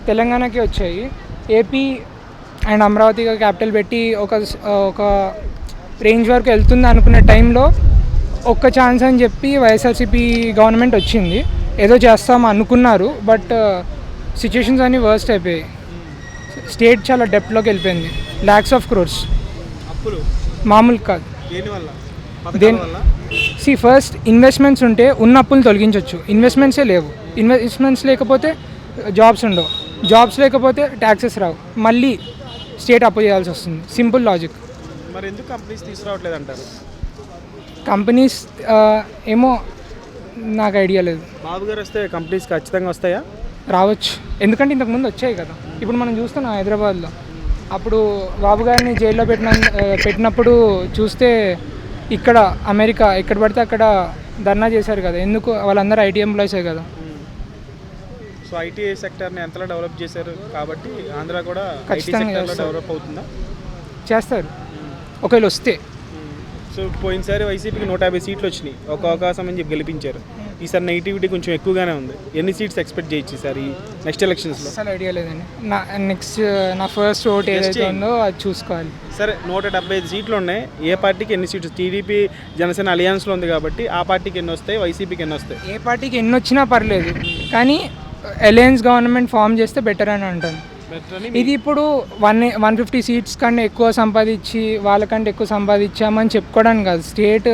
తెలంగాణకి వచ్చాయి. AP and అమరావతిగా capital పెట్టి ఒక రేంజ్ వరకు వెళ్తుంది అనుకునే టైంలో ఒక్క ఛాన్స్ అని చెప్పి వైఎస్ఆర్సీపీ గవర్నమెంట్ వచ్చింది. ఏదో చేస్తాం అనుకున్నారు, బట్ సిచ్యుయేషన్స్ అన్నీ వర్స్ట్ అయిపోయాయి. స్టేట్ చాలా డెప్త్లోకి వెళ్ళిపోయింది. ల్యాక్స్ ఆఫ్ క్రోర్స్ అప్పులు మామూలు కాదు. దేని ఫస్ట్ ఇన్వెస్ట్మెంట్స్ ఉంటే ఉన్న అప్పులు తొలగించవచ్చు. ఇన్వెస్ట్మెంట్సే లేవు. ఇన్వెస్ట్మెంట్స్ లేకపోతే జాబ్స్ ఉండవు. జాబ్స్ లేకపోతే ట్యాక్సెస్ రావు. మళ్ళీ స్టేట్ అప్పు చేయాల్సి వస్తుంది. Simple logic. మరి ఎందుకు కంపెనీస్ తీసుకురావట్లేదు అంటారు? కంపెనీస్ ఏమో నాకు ఐడియా లేదు. బాబు గారు వస్తే కంపెనీస్ ఖచ్చితంగా వస్తాయా? రావచ్చు, ఎందుకంటే ఇంతకుముందు వచ్చాయి కదా. ఇప్పుడు మనం చూస్తున్నాం హైదరాబాద్లో. అప్పుడు బాబు గారిని జైల్లో పెట్టినప్పుడు చూస్తే ఇక్కడ అమెరికా ఎక్కడ పడితే అక్కడ ధర్నా చేశారు కదా. ఎందుకు? వాళ్ళందరూ ఐటీ ఎంప్లాయీసే కదా. సో ఐటీ సెక్టర్ని ఎంతలా డెవలప్ చేశారు కాబట్టి ఆంధ్ర కూడా ఖచ్చితంగా డెవలప్ అవుతుందా? చేస్తారు ఒకవేళ వస్తే. సో పోయినసారి వైసీపీకి 150 సీట్లు వచ్చినాయి, ఒక అవకాశం అని చెప్పి గెలిపించారు. ఈసారి నెగిటివిటీ కొంచెం ఎక్కువగానే ఉంది. ఎన్ని సీట్స్ ఎక్స్పెక్ట్ చేయొచ్చు ఈసారి నెక్స్ట్ ఎలక్షన్స్లో? అసలు ఐడియా లేదండి. నా ఫస్ట్ ఓట్ ఏదైతే ఉందో అది చూసుకోవాలి. సరే, 175 సీట్లు ఉన్నాయి. ఏ పార్టీకి ఎన్ని సీట్లు? టీడీపీ జనసేన అలియన్స్లో ఉంది కాబట్టి ఆ పార్టీకి ఎన్ని వస్తాయి, వైసీపీకి ఎన్ని వస్తాయి? ఏ పార్టీకి ఎన్ని వచ్చినా పర్లేదు, కానీ అలయన్స్ గవర్నమెంట్ ఫామ్ చేస్తే బెటర్ అని అంటాను. ఇది ఇప్పుడు 150 సీట్స్ కంటే ఎక్కువ సంపాదించి వాళ్ళకంటే ఎక్కువ సంపాదించామని చెప్పుకోవడానికి కాదు. స్టేట్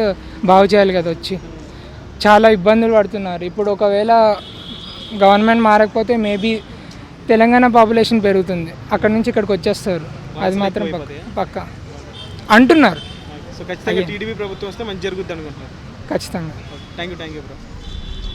బాగు చేయాలి కదా. వచ్చి చాలా ఇబ్బందులు పడుతున్నారు. ఇప్పుడు ఒకవేళ గవర్నమెంట్ మారకపోతే మేబీ తెలంగాణ పాపులేషన్ పెరుగుతుంది, అక్కడ నుంచి ఇక్కడికి వచ్చేస్తారు. అది మాత్రం పక్కా అంటున్నారు. సో ఖచ్చితంగా టీడీపీ ప్రభుత్వం వస్తే మంచి జరుగుతుంది అనుకుంటున్నారు. ఖచ్చితంగా. Thank you bro.